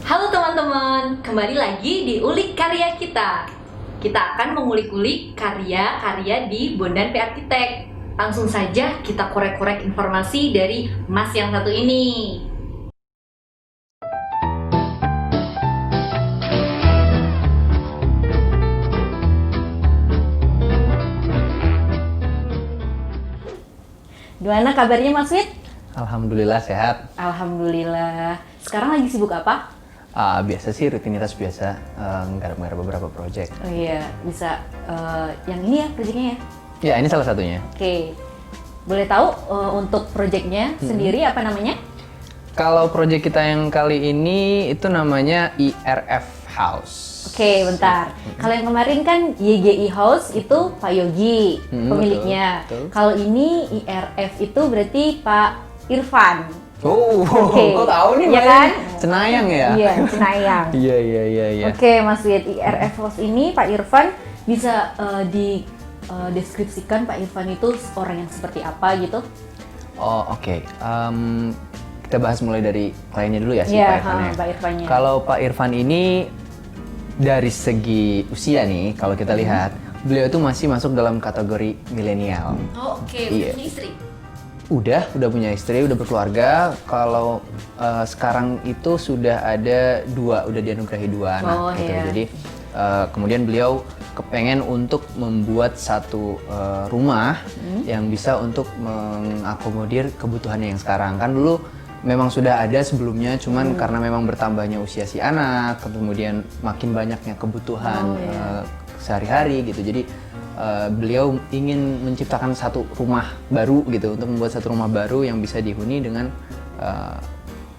Halo teman-teman, kembali lagi di Ulik Karya kita. Kita akan mengulik-ulik karya-karya di Bondan P Arsitek. Langsung saja kita korek-korek informasi dari Mas yang satu ini. Gimana kabarnya Mas Wid? Alhamdulillah sehat. Alhamdulillah. Sekarang lagi sibuk apa? Biasa sih rutinitas biasa, nggarap-nggarap beberapa proyek. Oh iya, bisa yang ini ya proyeknya ya? Ya ini salah satunya. Oke, boleh tahu untuk proyeknya sendiri apa namanya? Kalau proyek kita yang kali ini itu namanya IRF House. Oke, bentar. Kalau yang kemarin kan YGI House itu Pak Yogi pemiliknya. Betul. Kalau ini IRF itu berarti Pak Irfan. Oh, Oke. kok tahu nih? Iya Mbak? kan? Cenayang ya? Iya, Cenayang. Iya. Oke, Mas Wid, IRF House ini Pak Irfan bisa deskripsikan Pak Irfan itu orang yang seperti apa gitu? Oh, oke. Kita bahas mulai dari kliennya dulu ya, si Iya, Pak Irfan ya. Pak Irfannya. Kalau Pak Irfan ini dari segi usia nih, kalau kita lihat, beliau itu masih masuk dalam kategori milenial. Oh, oke. Iya. Punya istri? Udah punya istri, udah berkeluarga. Kalau sekarang itu sudah ada dua, udah dianugerahi dua anak gitu. Iya. Jadi kemudian beliau kepengen untuk membuat satu rumah yang bisa untuk mengakomodir kebutuhannya yang sekarang. Kan dulu memang sudah ada sebelumnya, cuman karena memang bertambahnya usia si anak, kemudian makin banyaknya kebutuhan sehari-hari gitu. Jadi beliau ingin menciptakan satu rumah baru gitu, untuk membuat satu rumah baru yang bisa dihuni dengan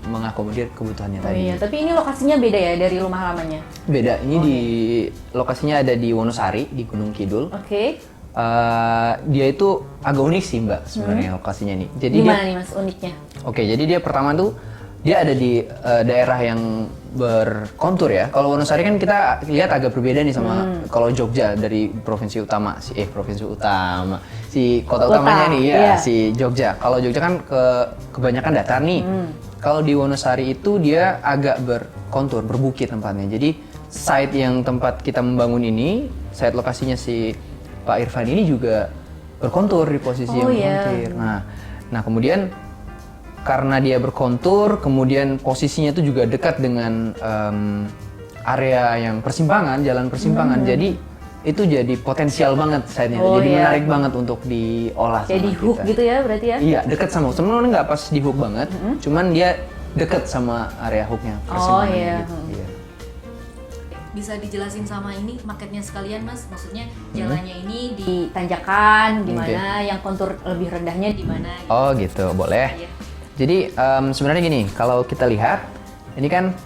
mengakomodir kebutuhannya Oh tadi. iya, tapi ini lokasinya beda ya dari rumah lamanya? Beda, ini lokasinya ada di Wonosari, di Gunung Kidul. Oke. Dia itu agak unik sih Mbak sebenarnya lokasinya nih. Jadi Gimana nih Mas uniknya? Oke, jadi dia pertama tuh dia ada di daerah yang berkontur ya. Kalau Wonosari kan kita lihat agak berbeda nih sama kalau Jogja dari provinsi utama si kota utamanya nih ya, iya. si Jogja. Kalau Jogja kan kebanyakan datar nih. Kalau di Wonosari itu dia agak berkontur, berbukit tempatnya. Jadi site yang tempat kita membangun ini, site lokasinya si Pak Irfan ini juga berkontur di posisi yang berkontur. Nah kemudian karena dia berkontur, kemudian posisinya itu juga dekat dengan area yang persimpangan, jalan persimpangan. Jadi itu jadi potensial banget site-nya. Jadi menarik banget untuk diolah. Jadi sama hook kita. gitu ya berarti ya? Iya, dekat sama. Sebenarnya nggak pas di hook banget, cuman dia dekat sama area hooknya, persimpangannya gitu. Iya. Bisa dijelasin sama ini marketnya sekalian Mas? Maksudnya jalannya ini di tanjakan, di mana yang kontur lebih rendahnya di mana? Gitu. Oh gitu, boleh. Iya. Jadi sebenarnya gini, kalau kita lihat, ini kan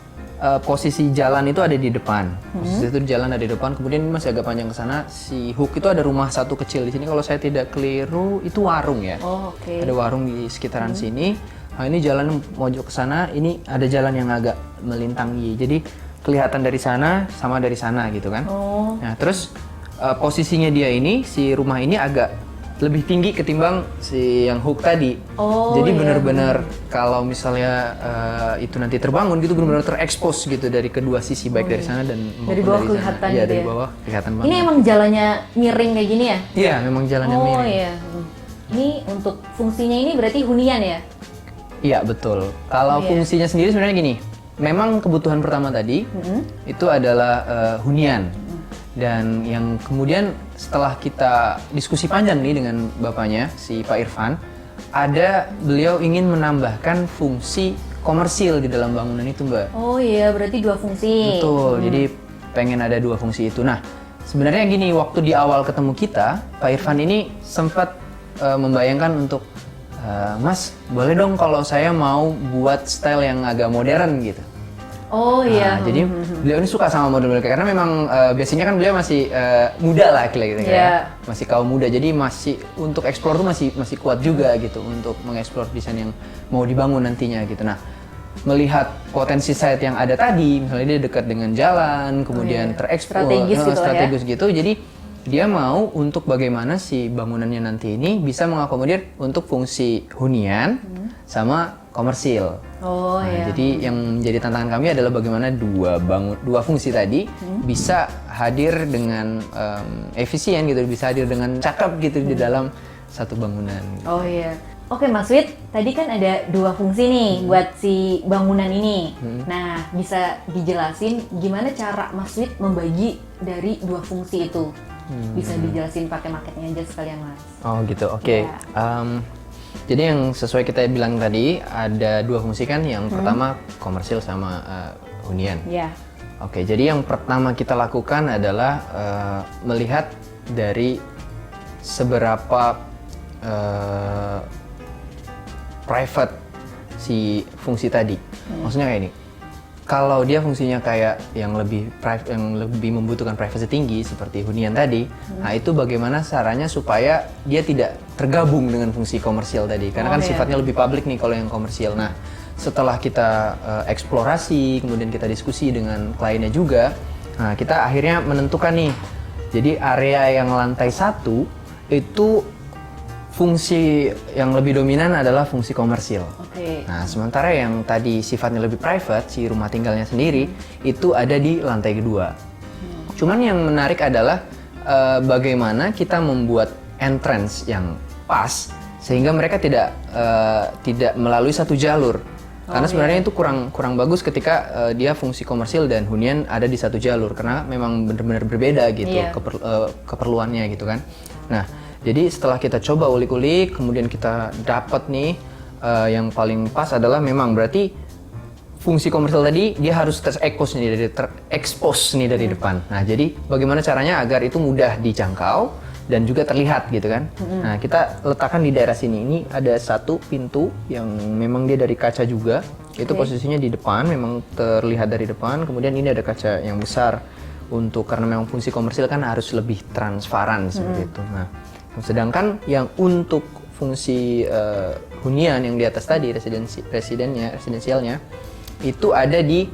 posisi jalan itu ada di depan. Posisi itu jalan ada di depan, kemudian masih agak panjang ke sana. Si hook itu ada rumah satu kecil di sini. Kalau saya tidak keliru, itu warung ya. Oh, oke. Ada warung di sekitaran sini. Nah ini jalan mojok ke sana, ini ada jalan yang agak melintang. Jadi kelihatan dari sana sama dari sana gitu kan. Oh. Nah terus posisinya dia ini, si rumah ini agak lebih tinggi ketimbang si yang hook tadi. Oh, jadi iya, benar-benar kalau misalnya itu nanti terbangun gitu, benar-benar terekspos gitu dari kedua sisi, baik dari sana dan Dari bawah kelihatan Iya, gitu dari ya? bawah kelihatan banget. Ini emang jalannya miring kayak gini ya? Iya, memang jalannya Oh miring. iya. Ini untuk fungsinya ini berarti hunian ya? Iya, betul. Kalau fungsinya sendiri sebenarnya gini. Memang kebutuhan pertama tadi itu adalah hunian. Dan yang kemudian setelah kita diskusi panjang nih dengan bapaknya, si Pak Irfan, beliau ingin menambahkan fungsi komersil di dalam bangunan itu, Mbak. Oh iya, berarti dua fungsi. Betul, jadi pengen ada dua fungsi itu. Nah, sebenarnya gini, waktu di awal ketemu kita, Pak Irfan ini sempat membayangkan untuk, Mas, boleh dong kalau saya mau buat style yang agak modern gitu. Oh iya. Nah, jadi beliau ini suka sama model-model karena memang biasanya kan beliau masih muda lah gitu ya. Masih kaum muda. Jadi masih untuk eksplor tuh masih kuat juga gitu untuk mengeksplor desain yang mau dibangun nantinya gitu. Nah, melihat potensi site yang ada tadi, misalnya dia dekat dengan jalan, kemudian tereksplor strategis gitu. Jadi dia mau untuk bagaimana si bangunannya nanti ini bisa mengakomodir untuk fungsi hunian sama komersil. Oh Nah, ya. jadi yang menjadi tantangan kami adalah bagaimana dua fungsi tadi bisa hadir dengan efisien gitu, bisa hadir dengan cakep gitu di dalam satu bangunan. Oh iya. Oke Mas Wid, tadi kan ada 2 fungsi nih buat si bangunan ini. Nah, bisa dijelasin gimana cara Mas Wid membagi dari 2 fungsi itu? Bisa dijelasin pakai marketnya aja sekalian Mas. Oh gitu, oke. Ya. Jadi yang sesuai kita bilang tadi ada 2 fungsi kan, yang pertama komersil sama hunian. Ya. Oke, jadi yang pertama kita lakukan adalah melihat dari seberapa private si fungsi tadi. Maksudnya kayak ini. Kalau dia fungsinya kayak yang lebih membutuhkan privasi tinggi seperti hunian tadi, nah itu bagaimana caranya supaya dia tidak tergabung dengan fungsi komersial tadi, karena kan sifatnya lebih publik nih kalau yang komersial. Nah, setelah kita eksplorasi, kemudian kita diskusi dengan kliennya juga, nah kita akhirnya menentukan nih. Jadi area yang lantai 1 itu fungsi yang lebih dominan adalah fungsi komersil. Oke. Nah, sementara yang tadi sifatnya lebih private, si rumah tinggalnya sendiri, itu ada di lantai 2. Cuman yang menarik adalah bagaimana kita membuat entrance yang pas, sehingga mereka tidak melalui satu jalur. Karena sebenarnya itu kurang bagus ketika dia fungsi komersil dan hunian ada di satu jalur, karena memang benar-benar berbeda gitu keperluannya gitu kan. Nah, jadi setelah kita coba ulik-ulik, kemudian kita dapat nih yang paling pas adalah memang berarti fungsi komersial tadi dia harus terekspos nih dari depan. Nah, jadi bagaimana caranya agar itu mudah dijangkau dan juga terlihat gitu kan. Nah, kita letakkan di daerah sini. Ini ada satu pintu yang memang dia dari kaca juga. Itu posisinya di depan, memang terlihat dari depan. Kemudian ini ada kaca yang besar karena memang fungsi komersil kan harus lebih transparan seperti itu. Nah, sedangkan yang untuk fungsi hunian yang di atas tadi residensialnya itu ada di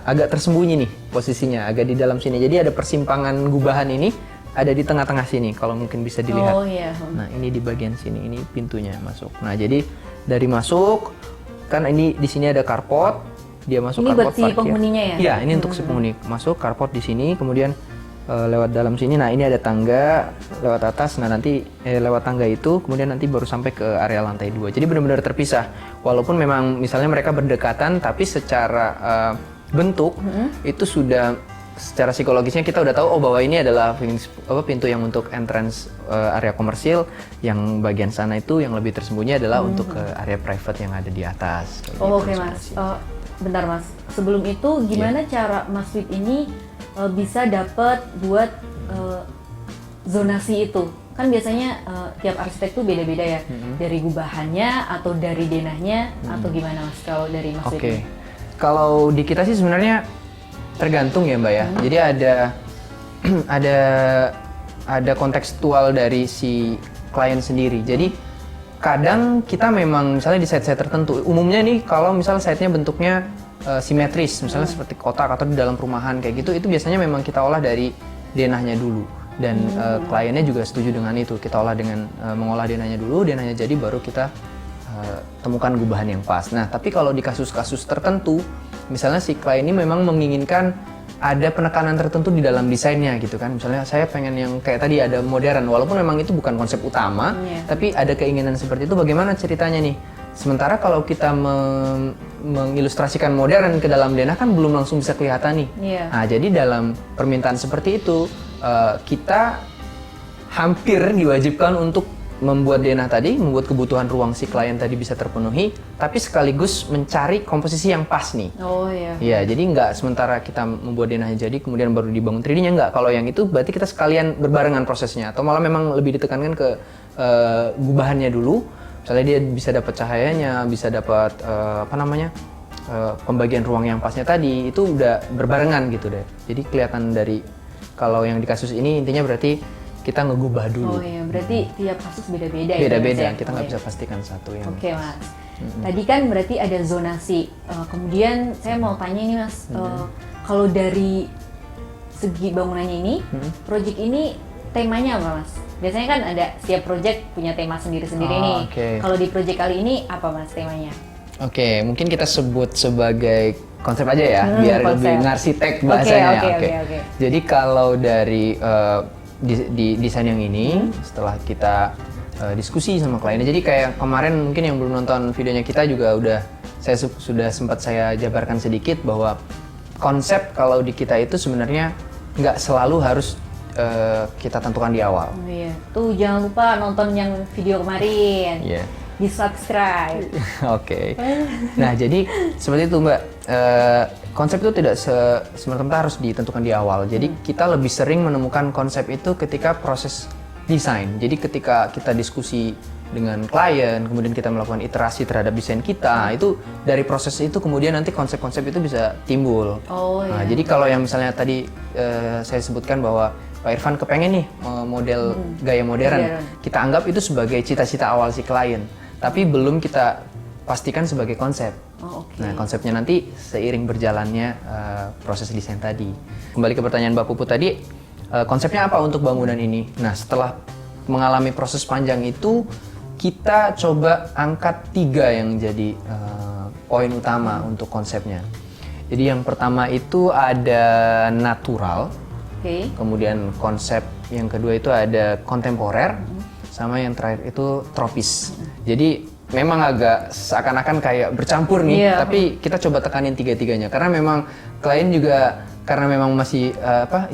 agak tersembunyi nih posisinya, agak di dalam sini. Jadi ada persimpangan gubahan ini ada di tengah-tengah sini kalau mungkin bisa dilihat. Oh iya. Nah, ini di bagian sini, ini pintunya masuk. Nah, jadi dari masuk kan ini di sini ada carport, dia masuk ini carport buat si penghuninya ya? Iya, ini untuk si penghuni. Masuk carport di sini, kemudian lewat dalam sini. Nah, ini ada tangga lewat atas. Nah, nanti lewat tangga itu kemudian nanti baru sampai ke area lantai 2. Jadi benar-benar terpisah. Walaupun memang misalnya mereka berdekatan, tapi secara bentuk itu sudah secara psikologisnya kita udah tahu bahwa ini adalah pintu yang untuk entrance area komersil, yang bagian sana itu yang lebih tersembunyi adalah untuk ke area private yang ada di atas. Oh, oke Mas. Bentar Mas. Sebelum itu gimana cara Mas Wid ini bisa dapat buat zonasi itu? Kan biasanya tiap arsitek tuh beda-beda ya, dari gubahannya atau dari denahnya atau gimana Mas kalau dari Mas Wid? Oke, kalau di kita sih sebenarnya tergantung ya Mbak ya. Jadi ada kontekstual dari si klien sendiri. Jadi kadang kita memang misalnya di site-site tertentu, umumnya nih kalau misalnya site-nya bentuknya simetris, misalnya seperti kotak atau di dalam perumahan kayak gitu, itu biasanya memang kita olah dari denahnya dulu. Dan kliennya juga setuju dengan itu. Kita olah dengan mengolah denahnya dulu, denahnya jadi baru kita temukan gubahan yang pas. Nah, tapi kalau di kasus-kasus tertentu, misalnya si klien ini memang menginginkan ada penekanan tertentu di dalam desainnya gitu kan. Misalnya saya pengen yang kayak tadi ada modern, walaupun memang itu bukan konsep utama, tapi ada keinginan seperti itu. Bagaimana ceritanya nih? Sementara kalau kita mengilustrasikan modern ke dalam denah kan belum langsung bisa kelihatan nih. Nah, jadi dalam permintaan seperti itu kita hampir diwajibkan untuk membuat denah tadi, membuat kebutuhan ruang si klien tadi bisa terpenuhi, tapi sekaligus mencari komposisi yang pas nih. Oh iya. Iya, jadi nggak sementara kita membuat denahnya jadi, kemudian baru dibangun 3D-nya nggak. Kalau yang itu berarti kita sekalian berbarengan prosesnya, atau malah memang lebih ditekankan ke gubahannya dulu. Misalnya dia bisa dapat cahayanya, bisa dapat pembagian ruang yang pasnya tadi, itu udah berbarengan gitu deh. Jadi kelihatan dari, kalau yang di kasus ini intinya berarti kita ngegubah dulu. Oh iya, berarti tiap kasus beda-beda ya? Beda-beda, kita nggak bisa pastikan satu yang. Oke Mas. Tadi kan berarti ada zonasi. Kemudian saya mau tanya nih Mas, kalau dari segi bangunannya ini, proyek ini temanya apa Mas? Biasanya kan ada setiap proyek punya tema sendiri-sendiri nih. Okay. Kalau di proyek kali ini apa Mas temanya? Oke, mungkin kita sebut sebagai konsep aja ya, biar konsep. lebih ngarsitek bahasanya. Oke. Jadi kalau dari di desain yang ini, setelah kita diskusi sama kliennya, jadi kayak kemarin mungkin yang belum nonton videonya kita juga sudah sempat saya jabarkan sedikit bahwa konsep kalau di kita itu sebenarnya nggak selalu harus kita tentukan di awal. Oh, iya. Tuh jangan lupa nonton yang video kemarin. Iya. Di subscribe. Oke. Nah, jadi seperti itu Mbak. Konsep itu tidak semerta-merta harus ditentukan di awal. Jadi kita lebih sering menemukan konsep itu ketika proses desain. Jadi ketika kita diskusi dengan klien, kemudian kita melakukan iterasi terhadap desain kita, itu dari proses itu kemudian nanti konsep-konsep itu bisa timbul. Oh, Nah, iya. jadi kalau yang misalnya tadi saya sebutkan bahwa Pak Irfan kepengen nih model gaya modern, kita anggap itu sebagai cita-cita awal si klien. Tapi belum kita pastikan sebagai konsep. Oh, oke. Nah, konsepnya nanti seiring berjalannya proses desain tadi. Kembali ke pertanyaan Mbak Puput tadi, konsepnya apa untuk bangunan ini? Nah, setelah mengalami proses panjang itu, kita coba angkat 3 yang jadi poin utama untuk konsepnya. Jadi yang pertama itu ada natural, kemudian konsep yang kedua itu ada kontemporer, sama yang terakhir itu tropis. Jadi memang agak seakan-akan kayak bercampur nih, tapi kita coba tekanin 3-tiganya karena memang klien juga karena memang masih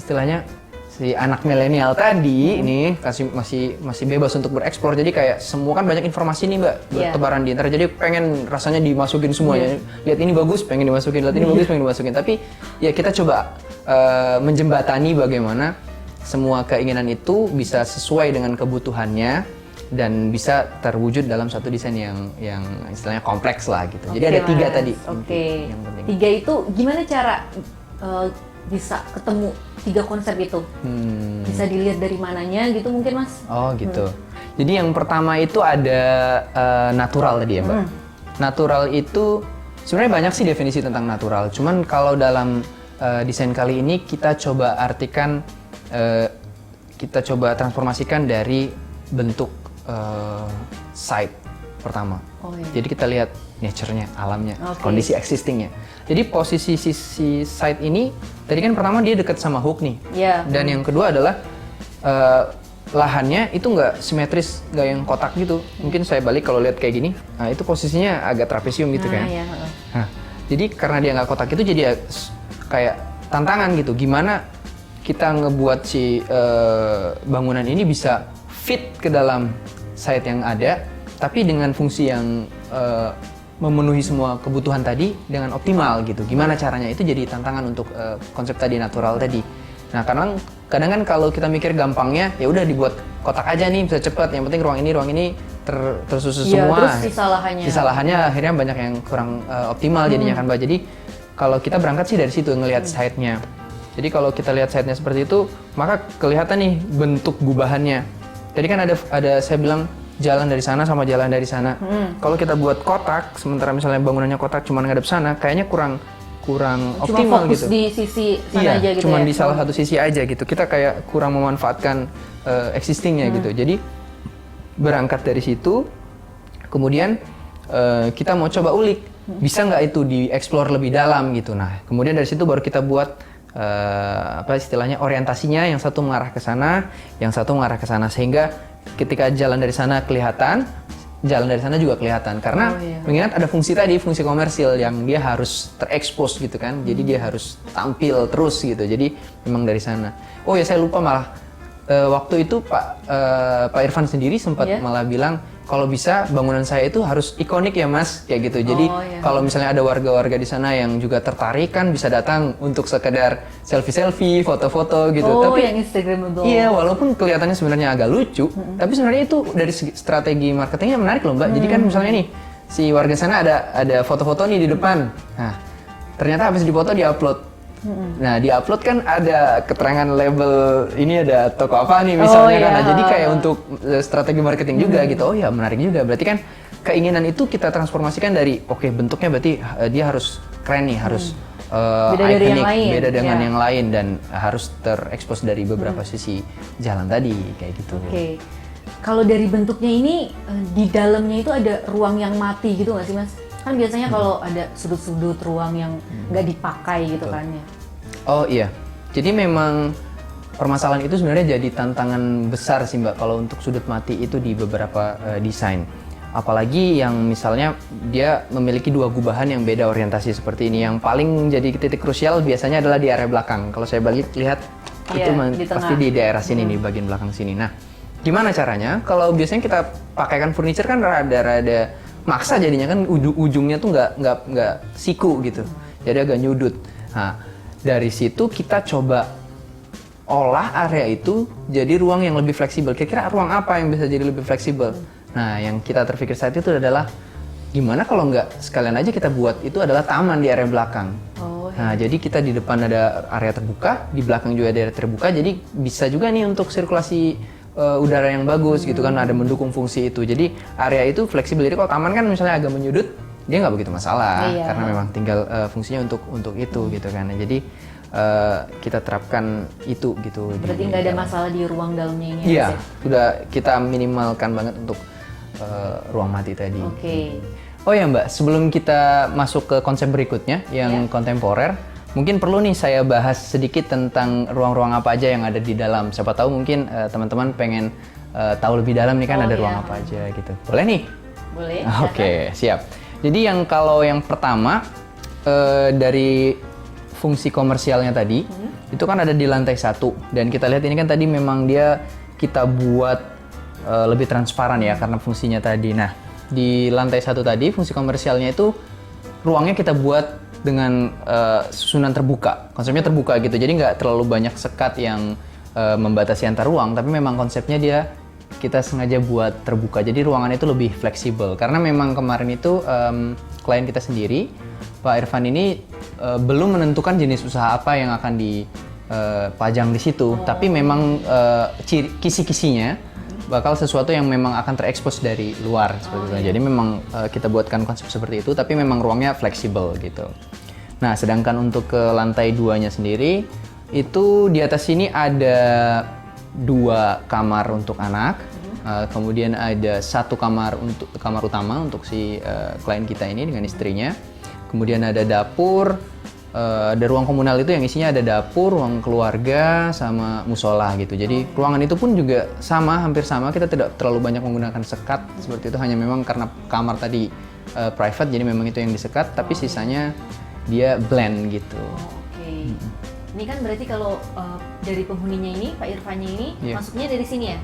istilahnya si anak milenial tadi ini masih bebas untuk bereksplor. Jadi kayak semua kan banyak informasi nih Mbak bertebaran di internet. Jadi pengen rasanya dimasukin semuanya. Lihat ini bagus, pengen dimasukin. Lihat ini bagus, pengen dimasukin. Tapi ya kita coba menjembatani bagaimana semua keinginan itu bisa sesuai dengan kebutuhannya dan bisa terwujud dalam satu desain yang istilahnya kompleks lah gitu. Jadi ada 3 tadi. Oke. Yang penting. 3 itu gimana cara bisa ketemu 3 konsep itu? Bisa dilihat dari mananya gitu mungkin Mas? Oh gitu. Jadi yang pertama itu ada natural tadi ya Mbak. Natural itu sebenarnya banyak sih definisi tentang natural. Cuman kalau dalam desain kali ini kita coba artikan, kita coba transformasikan dari bentuk site pertama. Oh, iya. Jadi kita lihat nature-nya, alamnya, Oke. kondisi existing-nya. Jadi posisi sisi site ini, tadi kan pertama dia dekat sama hook nih. Iya. Dan yang kedua adalah lahannya itu nggak simetris, nggak yang kotak gitu. Mungkin saya balik kalau lihat kayak gini, nah itu posisinya agak trapesium gitu kan. Iya. Nah, jadi karena dia nggak kotak itu jadi kayak tantangan gitu. Gimana kita ngebuat si bangunan ini bisa fit ke dalam site yang ada, tapi dengan fungsi yang memenuhi semua kebutuhan tadi dengan optimal gitu. Gimana caranya? Itu jadi tantangan untuk konsep tadi natural tadi. Nah, kadang kan kalau kita mikir gampangnya ya udah dibuat kotak aja nih bisa cepat. Yang penting ruang ini tersusun semua. Terus sisa lahannya Akhirnya banyak yang kurang optimal jadinya kan Mbak. Jadi kalau kita berangkat sih dari situ ngelihat site-nya. Jadi kalau kita lihat site-nya seperti itu, maka kelihatan nih bentuk gubahannya. Tadi kan ada saya bilang jalan dari sana sama jalan dari sana. Kalau kita buat kotak, sementara misalnya bangunannya kotak cuma ngadep sana, kayaknya kurang optimal fokus gitu. di sisi sana aja gitu cuma ya? di salah satu sisi aja gitu. Kita kayak kurang memanfaatkan existingnya gitu. Jadi berangkat dari situ, kemudian kita mau coba ulik, bisa nggak itu dieksplor lebih dalam gitu. Nah, kemudian dari situ baru kita buat istilahnya orientasinya, yang satu mengarah ke sana, yang satu mengarah ke sana, sehingga ketika jalan dari sana kelihatan, jalan dari sana juga kelihatan. Karena mengingat ada fungsi tadi, fungsi komersil yang dia harus terekspos gitu kan. Jadi dia harus tampil terus gitu. Jadi memang dari sana. Oh ya, saya lupa malah waktu itu Pak Irfan sendiri sempat malah bilang kalau bisa bangunan saya itu harus ikonik ya Mas, kayak gitu. Jadi kalau misalnya ada warga-warga di sana yang juga tertarik kan bisa datang untuk sekedar selfie-selfie, foto-foto gitu. Tapi yang Instagramable. Iya, walaupun kelihatannya sebenarnya agak lucu, tapi sebenarnya itu dari strategi marketingnya menarik loh Mbak. Jadi kan misalnya nih si warga sana ada foto-foto nih di depan. Nah, ternyata habis dipoto di-upload. Nah, di-upload kan ada keterangan label ini ada toko apa nih misalnya kan. Nah, jadi kayak untuk strategi marketing juga gitu. Oh ya, menarik juga. Berarti kan keinginan itu kita transformasikan dari bentuknya berarti dia harus keren nih, harus ikonik, beda dengan yang lain dan harus terekspos dari beberapa sisi jalan tadi kayak gitu. Kalau dari bentuknya ini di dalamnya itu ada ruang yang mati gitu nggak sih Mas? Kan biasanya kalau ada sudut-sudut ruang yang nggak dipakai gitu kan ya. Oh iya, jadi memang permasalahan itu sebenarnya jadi tantangan besar sih Mbak kalau untuk sudut mati itu di beberapa desain. Apalagi yang misalnya dia memiliki dua gubahan yang beda orientasi seperti ini. Yang paling jadi titik krusial biasanya adalah di area belakang. Kalau saya balik lihat itu di tengah. pasti di daerah sini nih, bagian belakang sini. Nah, gimana caranya? Kalau biasanya kita pakaikan furniture kan rada-rada maksa jadinya kan ujungnya tuh nggak siku gitu. Jadi agak nyudut. Nah, dari situ kita coba olah area itu jadi ruang yang lebih fleksibel. Kira-kira ruang apa yang bisa jadi lebih fleksibel? Nah, yang kita terpikir saat itu adalah gimana kalau nggak sekalian aja kita buat itu adalah taman di area belakang. Nah, jadi kita di depan ada area terbuka, di belakang juga ada area terbuka, jadi bisa juga nih untuk sirkulasi udara yang bagus gitu kan, ada mendukung fungsi itu. Jadi area itu fleksibel. Jadi kalau taman kan misalnya agak menyudut, dia nggak begitu masalah karena memang tinggal fungsinya untuk itu gitu kan. Nah, jadi kita terapkan itu gitu. Berarti nggak ada masalah di ruang dalamnya ini? Iya, sudah kita minimalkan banget untuk ruang mati tadi. Oke. Oh ya Mbak, sebelum kita masuk ke konsep berikutnya yang kontemporer, mungkin perlu nih saya bahas sedikit tentang ruang-ruang apa aja yang ada di dalam. Siapa tahu mungkin teman-teman pengen tahu lebih dalam nih kan ada ruang apa aja gitu. Boleh nih? Boleh. Oke, siap. Jadi kalau yang pertama dari fungsi komersialnya tadi, itu kan ada di lantai 1 dan kita lihat ini kan tadi memang dia kita buat lebih transparan ya karena fungsinya tadi. Nah, di lantai 1 tadi fungsi komersialnya itu ruangnya kita buat dengan susunan terbuka, konsepnya terbuka gitu. Jadi nggak terlalu banyak sekat yang membatasi antar ruang, tapi memang konsepnya dia kita sengaja buat terbuka. Jadi ruangan itu lebih fleksibel karena memang kemarin itu klien kita sendiri Pak Irfan ini belum menentukan jenis usaha apa yang akan dipajang di situ, tapi memang kisi-kisinya bakal sesuatu yang memang akan terekspos dari luar seperti itu. Jadi memang kita buatkan konsep seperti itu, tapi memang ruangnya fleksibel gitu. Nah, sedangkan untuk ke lantai 2-nya sendiri, itu di atas sini ada 2 kamar untuk anak, kemudian ada 1 kamar untuk kamar utama untuk si klien kita ini dengan istrinya. Kemudian ada dapur, ada ruang komunal itu yang isinya ada dapur, ruang keluarga, sama musola gitu. Jadi ruangan itu pun juga sama, hampir sama. Kita tidak terlalu banyak menggunakan sekat seperti itu. Hanya memang karena kamar tadi private, jadi memang itu yang disekat. Tapi sisanya dia blend gitu. Oke. Ini kan berarti kalau dari penghuninya ini, Pak Irfannya ini, masuknya dari sini ya?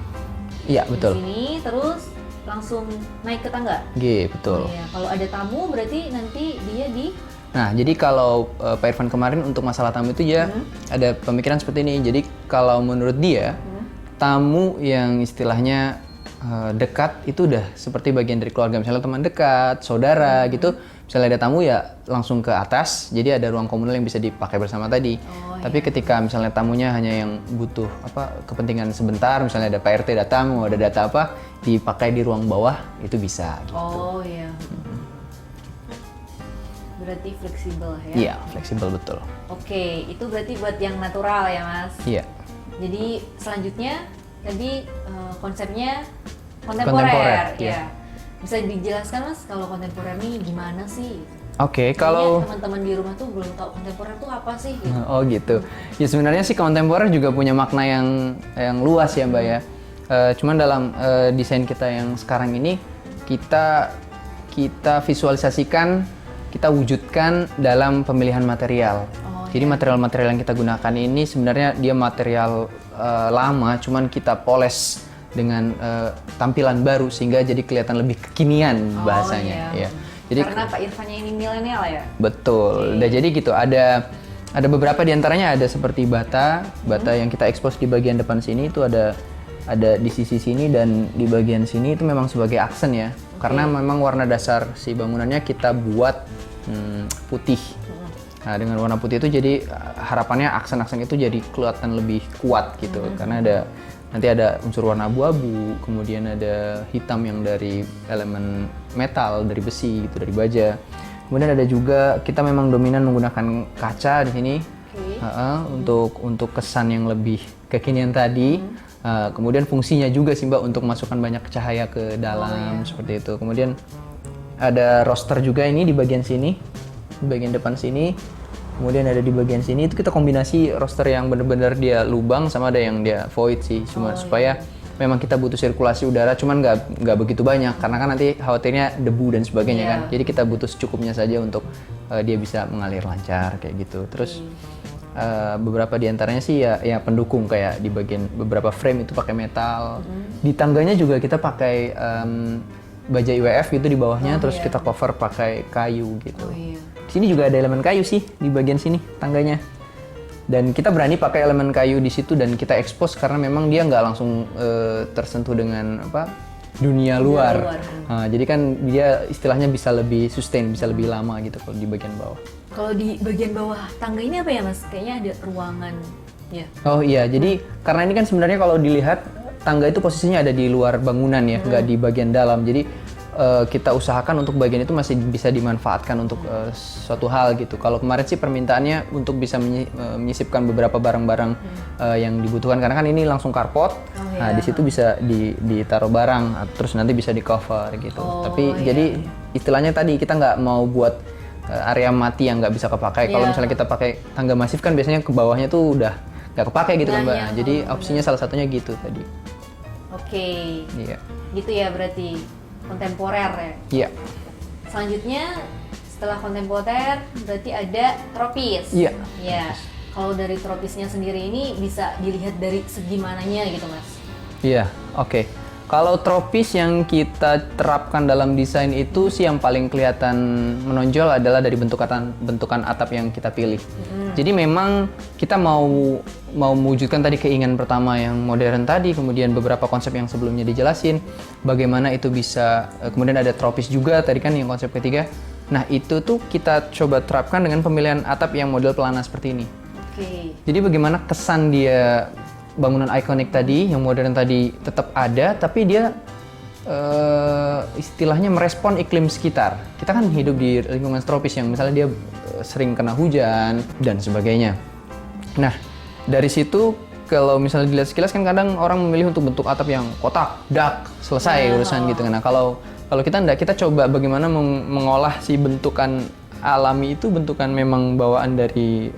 Iya, betul. Di sini, terus langsung naik ke tangga? Iya, betul. Iya. Kalau ada tamu berarti nanti dia di... Nah, jadi kalau Pak Irfan kemarin untuk masalah tamu itu ya ada pemikiran seperti ini. Jadi kalau menurut dia, tamu yang istilahnya dekat itu udah seperti bagian dari keluarga. Misalnya teman dekat, saudara gitu. Misalnya ada tamu ya langsung ke atas, jadi ada ruang komunal yang bisa dipakai bersama tadi. Tapi ketika misalnya tamunya hanya yang butuh kepentingan sebentar, misalnya ada Pak RT datang, mau ada data apa, dipakai di ruang bawah, itu bisa gitu. Oh iya. Berarti fleksibel ya? Iya, fleksibel betul. Oke, itu berarti buat yang natural ya Mas? Iya. Jadi selanjutnya tadi konsepnya kontemporer. Ya. Bisa dijelaskan Mas kalau kontemporer ini gimana sih? Oke, kalau teman-teman di rumah tuh belum tahu kontemporer tuh apa sih? Gitu. Oh gitu. Ya sebenarnya sih kontemporer juga punya makna yang luas ya Mbak ya. Cuman dalam desain kita yang sekarang ini kita visualisasikan, kita wujudkan dalam pemilihan material. Jadi material-material yang kita gunakan ini sebenarnya dia material lama, cuman kita poles dengan tampilan baru sehingga jadi kelihatan lebih kekinian bahasanya. Iya. Ya. Jadi, karena Pak Irfannya ini milenial ya? Betul. Udah jadi gitu. Ada beberapa diantaranya ada seperti bata yang kita ekspos di bagian depan sini itu ada di sisi sini dan di bagian sini itu memang sebagai aksen ya. Karena memang warna dasar si bangunannya kita buat putih. Nah, dengan warna putih itu jadi harapannya aksen-aksen itu jadi kelihatan lebih kuat gitu. Karena nanti ada unsur warna abu-abu, kemudian ada hitam yang dari elemen metal, dari besi gitu, dari baja. Kemudian ada juga kita memang dominan menggunakan kaca di sini untuk kesan yang lebih kekinian tadi. Kemudian fungsinya juga sih Mbak untuk masukkan banyak cahaya ke dalam seperti itu. Kemudian ada roster juga ini di bagian sini, di bagian depan sini. Kemudian ada di bagian sini itu kita kombinasi roster yang benar-benar dia lubang sama ada yang dia void sih, cuma supaya memang kita butuh sirkulasi udara, cuman nggak begitu banyak karena kan nanti khawatirnya debu dan sebagainya kan. Jadi kita butuh secukupnya saja untuk dia bisa mengalir lancar kayak gitu. Terus beberapa diantaranya sih ya pendukung kayak di bagian beberapa frame itu pakai metal. Di tangganya juga kita pakai baja IWF gitu di bawahnya, terus kita cover pakai kayu gitu. Di sini juga ada elemen kayu sih di bagian sini tangganya. Dan kita berani pakai elemen kayu di situ dan kita expose karena memang dia nggak langsung tersentuh dengan dunia luar. Nah, jadi kan dia istilahnya bisa lebih sustain, bisa lebih lama gitu kalau di bagian bawah. Kalau di bagian bawah tangga ini apa ya Mas? Kayaknya ada ruangan ya. Oh iya, jadi karena ini kan sebenarnya kalau dilihat tangga itu posisinya ada di luar bangunan ya, nggak di bagian dalam. Jadi kita usahakan untuk bagian itu masih bisa dimanfaatkan untuk suatu hal gitu. Kalau kemarin sih permintaannya untuk bisa menyisipkan beberapa barang-barang yang dibutuhkan karena kan ini langsung carport. Nah di situ bisa ditaruh barang, terus nanti bisa di cover gitu. Tapi jadi istilahnya tadi kita nggak mau buat area mati yang nggak bisa kepakai. Kalau misalnya kita pakai tangga masif kan biasanya ke bawahnya tuh udah nggak kepakai gitu kan Mbak. Nah, jadi opsinya salah satunya gitu tadi. Oke. Iya. Gitu ya berarti. Kontemporer ya? Iya. Selanjutnya setelah kontemporer berarti ada tropis. Iya. Iya. Kalau dari tropisnya sendiri ini bisa dilihat dari segi mananya gitu Mas? Iya, oke. Kalau tropis yang kita terapkan dalam desain itu sih yang paling kelihatan menonjol adalah dari bentukan atap yang kita pilih. Jadi memang kita mau mewujudkan tadi keinginan pertama yang modern tadi, kemudian beberapa konsep yang sebelumnya dijelasin, bagaimana itu bisa, kemudian ada tropis juga tadi kan yang konsep ketiga. Nah itu tuh kita coba terapkan dengan pemilihan atap yang model pelana seperti ini. Oke. Jadi bagaimana kesan dia bangunan ikonik tadi, yang modern tadi tetap ada, tapi dia istilahnya merespon iklim sekitar. Kita kan hidup di lingkungan tropis yang misalnya dia sering kena hujan dan sebagainya. Nah, dari situ kalau misalnya dilihat sekilas kan kadang orang memilih untuk bentuk atap yang kotak, dak, selesai urusan gitu. Nah, kalau kita enggak, kita coba bagaimana mengolah si bentukan alami itu, bentukan memang bawaan dari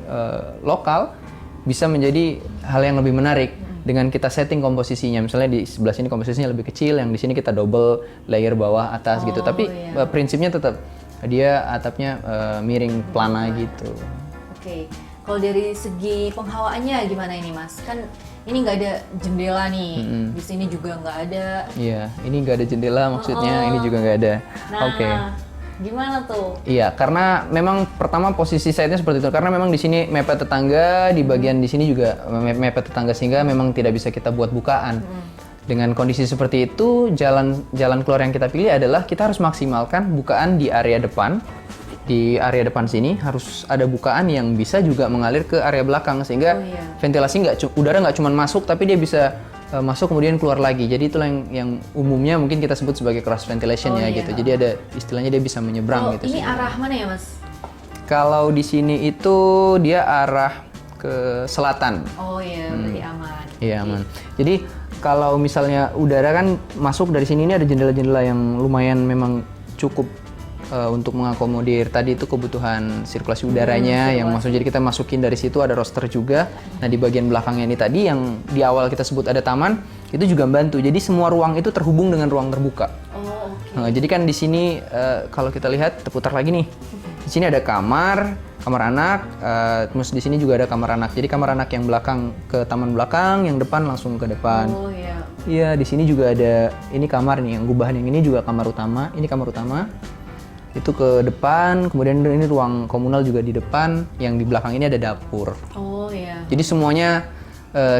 lokal, bisa menjadi hal yang lebih menarik dengan kita setting komposisinya. Misalnya di sebelah sini komposisinya lebih kecil, yang di sini kita double layer bawah atas gitu. Tapi prinsipnya tetap dia atapnya miring pelana gitu. Oke. Kalau dari segi penghawaannya gimana ini Mas? Kan ini nggak ada jendela nih, di sini juga nggak ada. Iya, ini nggak ada jendela maksudnya, ini juga nggak ada. Nah, Oke. Gimana tuh? Iya, karena memang pertama posisi site-nya seperti itu. Karena memang di sini mepet tetangga, di bagian di sini juga mepet tetangga sehingga memang tidak bisa kita buat bukaan. Dengan kondisi seperti itu, jalan keluar yang kita pilih adalah kita harus maksimalkan bukaan di area depan. Di area depan sini harus ada bukaan yang bisa juga mengalir ke area belakang sehingga ventilasi udara nggak cuma masuk tapi dia bisa masuk kemudian keluar lagi. Jadi itulah yang umumnya mungkin kita sebut sebagai cross ventilation gitu. Jadi ada istilahnya dia bisa menyeberang gitu. Ini arah mana ya Mas? Kalau di sini itu dia arah ke selatan. Oh iya, berarti aman. Iya aman. Jadi kalau misalnya udara kan masuk dari sini, ini ada jendela-jendela yang lumayan memang cukup untuk mengakomodir tadi itu kebutuhan sirkulasi udaranya yang masuk. Jadi kita masukin dari situ, ada roster juga. Nah di bagian belakangnya ini tadi yang di awal kita sebut ada taman, itu juga membantu. Jadi semua ruang itu terhubung dengan ruang terbuka. Oh, oke. Nah, jadi kan di sini kalau kita lihat, terputar lagi nih. Di sini ada kamar anak, terus di sini juga ada kamar anak. Jadi kamar anak yang belakang ke taman belakang, yang depan langsung ke depan. Oh iya. Iya, di sini juga ada ini kamar nih, yang gubahan yang ini juga kamar utama. Ini kamar utama. Itu ke depan, kemudian ini ruang komunal juga di depan, yang di belakang ini ada dapur. Oh iya. Jadi semuanya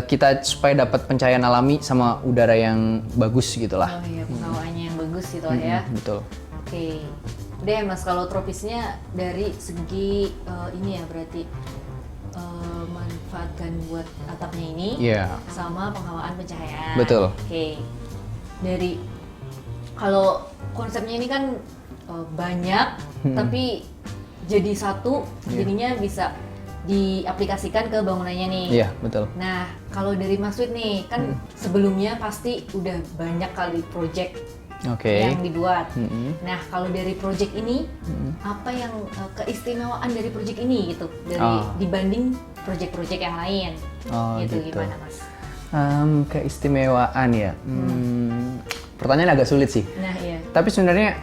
kita supaya dapat pencahayaan alami sama udara yang bagus gitulah. Oh iya, penghawaannya yang bagus gitu ya. Betul. Oke. Udah ya Mas, kalau tropisnya dari segi ini ya berarti manfaatkan buat atapnya ini sama penghawaan pencahayaan. Betul. Oke. Dari kalau konsepnya ini kan banyak tapi jadi satu, jadinya bisa diaplikasikan ke bangunannya nih. Iya, betul. Nah, kalau dari Mas Wid nih, kan sebelumnya pasti udah banyak kali project Oke. yang dibuat. Mm-mm. Nah, kalau dari project ini, apa yang keistimewaan dari project ini gitu, dibanding project-project yang lain, Oh, gitu, gitu. gimana Mas? Keistimewaan ya. Pertanyaan agak sulit sih. Nah, iya. Tapi sebenarnya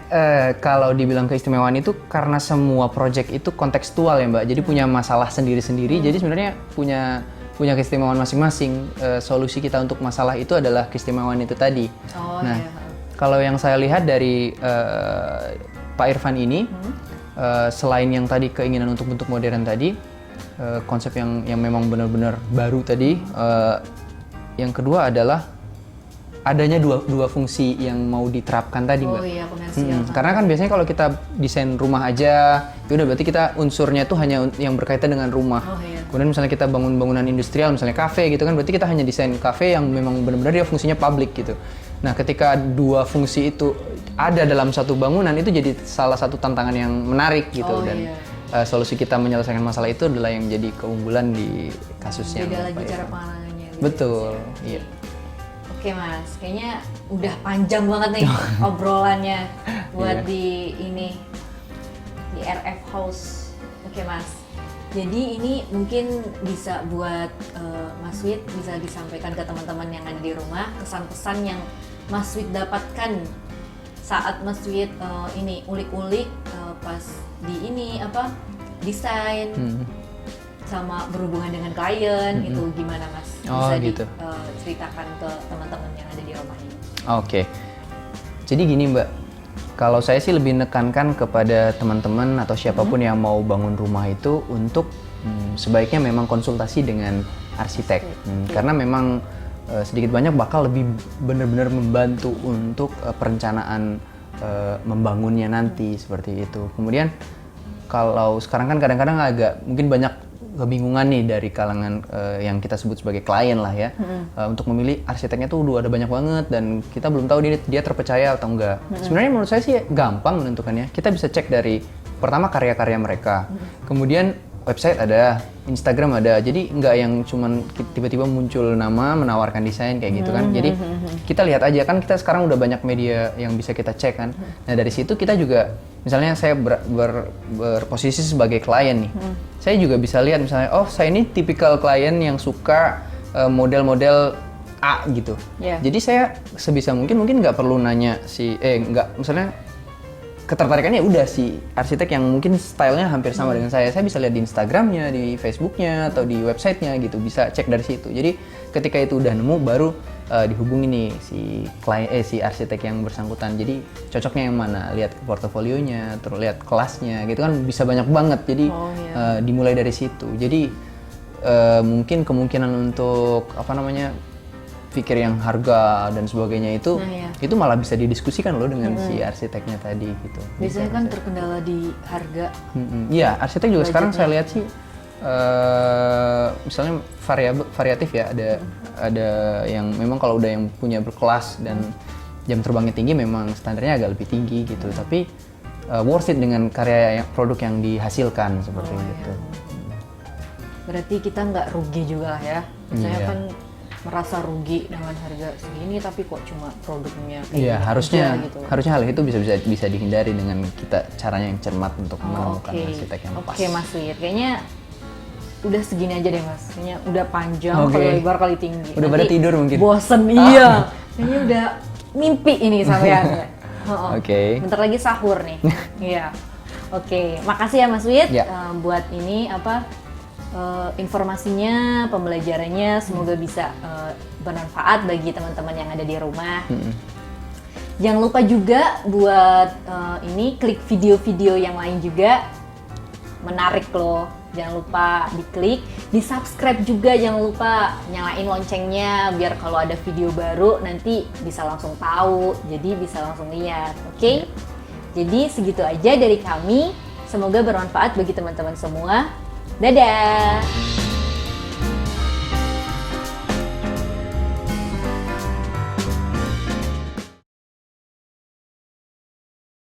kalau dibilang keistimewaan itu karena semua project itu kontekstual ya Mbak. Jadi punya masalah sendiri-sendiri. Jadi sebenarnya punya keistimewaan masing-masing. Solusi kita untuk masalah itu adalah keistimewaan itu tadi. Oh, Nah, iya. kalau yang saya lihat dari Pak Irfan ini, selain yang tadi keinginan untuk bentuk modern tadi, konsep yang memang benar-benar baru tadi, yang kedua adalah adanya dua fungsi yang mau diterapkan tadi, Mbak. Oh iya, komersial. Karena kan biasanya kalau kita desain rumah aja, ya udah berarti kita unsurnya tuh hanya yang berkaitan dengan rumah. Oh iya. Kemudian misalnya kita bangun bangunan industrial, misalnya kafe gitu kan, berarti kita hanya desain kafe yang memang benar-benar dia fungsinya publik gitu. Nah, ketika dua fungsi itu ada dalam satu bangunan, itu jadi salah satu tantangan yang menarik gitu. Oh, Dan iya. solusi kita menyelesaikan masalah itu adalah yang jadi keunggulan di kasusnya. Beda lagi Pak cara Irfan. penanganannya. gitu. Betul, iya. Oke Mas, kayaknya udah panjang banget nih obrolannya buat Iya. di RF House. Oke Mas, jadi ini mungkin bisa buat Mas Wid bisa disampaikan ke teman-teman yang ada di rumah, kesan-pesan yang Mas Wid dapatkan saat Mas Wid ini ulik-ulik pas di ini desain sama berhubungan dengan klien gitu, gimana Mas? Oh, Bisa gitu. ceritakan ke teman-teman yang ada di rumah ini. Oke. Jadi gini Mbak, kalau saya sih lebih nekankan kepada teman-teman atau siapapun yang mau bangun rumah itu untuk sebaiknya memang konsultasi dengan arsitek. Karena memang sedikit banyak bakal lebih benar-benar membantu untuk perencanaan membangunnya nanti seperti itu. Kemudian kalau sekarang kan kadang-kadang agak mungkin banyak kebingungan nih dari kalangan yang kita sebut sebagai klien lah ya, untuk memilih arsiteknya tuh udah ada banyak banget dan kita belum tahu dia terpercaya atau enggak. Sebenarnya menurut saya sih gampang menentukannya. Kita bisa cek dari pertama karya-karya mereka, kemudian website ada, Instagram ada, jadi nggak yang cuman tiba-tiba muncul nama menawarkan desain kayak gitu kan. Jadi kita lihat aja kan, kita sekarang udah banyak media yang bisa kita cek kan. Nah dari situ kita juga, misalnya saya berposisi sebagai klien nih, saya juga bisa lihat misalnya, oh saya ini tipikal klien yang suka model-model A gitu. Yeah. Jadi saya sebisa mungkin nggak perlu nanya nggak, misalnya ketertarikannya udah si arsitek yang mungkin stylenya hampir sama dengan saya bisa lihat di Instagramnya, di Facebooknya atau di websitenya gitu, bisa cek dari situ. Jadi ketika itu udah nemu baru dihubungi nih si arsitek yang bersangkutan. Jadi cocoknya yang mana, lihat portofolionya, terus lihat kelasnya gitu kan, bisa banyak banget. Jadi dimulai dari situ. Jadi mungkin kemungkinan untuk pikir yang harga dan sebagainya itu malah bisa didiskusikan loh dengan si arsiteknya tadi gitu. Biasanya kan terkendala di harga. Iya, arsitek juga sekarang saya lihat sih misalnya variatif ya, ada yang memang kalau udah yang punya berkelas dan jam terbangnya tinggi memang standarnya agak lebih tinggi gitu, tapi worth it dengan karya produk yang dihasilkan seperti itu. Berarti kita nggak rugi juga lah ya. Saya Iya. kan merasa rugi dengan harga segini tapi kok cuma produknya kayak Iya, gini aja gitu. harusnya hal itu bisa dihindari dengan kita caranya yang cermat untuk menemukan arsitek yang pas. Oke Mas Wid, kayaknya udah segini aja deh Mas. Kayaknya udah panjang, Oke. kali lebar, kali tinggi. Udah pada tidur mungkin? Bosen, iya. Kayaknya udah mimpi ini sampean. Oke. Bentar lagi sahur nih. Iya. Oke, makasih ya Mas Wid Ya. buat ini informasinya, pembelajarannya, semoga bisa bermanfaat bagi teman-teman yang ada di rumah. Jangan lupa juga buat klik video-video yang lain juga, menarik loh. Jangan lupa diklik, di subscribe juga, jangan lupa nyalain loncengnya biar kalau ada video baru nanti bisa langsung tahu, jadi bisa langsung lihat. Oke? Jadi segitu aja dari kami, semoga bermanfaat bagi teman-teman semua. Dadah!